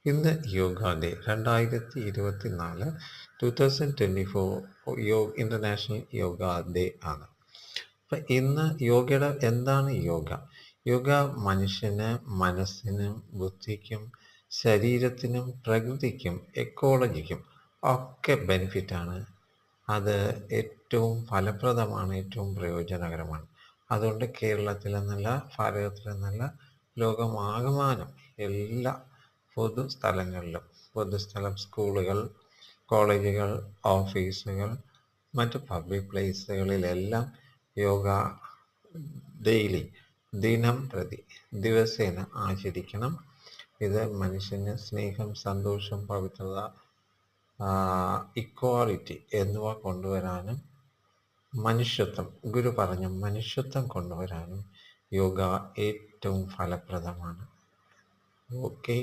ഇന്ന് yoga day 2024 2024 international yoga day ആണ്. അപ്പം ഇന്ന് എന്താണ് യോഗ? യോഗ മനുഷ്യന് മനസ്സിനും ബുദ്ധിക്കും ശരീരത്തിനും പ്രകൃതിക്കും എക്കോളജിക്കും ഒക്കെ ബെനിഫിറ്റാണ്. അത് ഏറ്റവും ഫലപ്രദമാണ്, ഏറ്റവും പ്രയോജനകരമാണ്. അതുകൊണ്ട് കേരളത്തിലെന്നല്ല, ഭാരതത്തിലെന്നല്ല, ലോകമാകമാനം എല്ലാ പൊതുസ്ഥലം, സ്കൂളുകൾ, കോളേജുകൾ, ഓഫീസുകൾ, മറ്റ് പബ്ലിക് പ്ലേസുകളിലെല്ലാം യോഗ ഡെയിലി, ദിനം പ്രതി, ദിവസേന ആചരിക്കണം. ഇത് മനുഷ്യന് സ്നേഹം, സന്തോഷം, പവിത്രത, ഇക്വാളിറ്റി എന്നിവ കൊണ്ടുവരാനും ഗുരു പറഞ്ഞ മനുഷ്യത്വം കൊണ്ടുവരാനും യോഗ ഏറ്റവും ഫലപ്രദമാണ്. ഓക്കെ.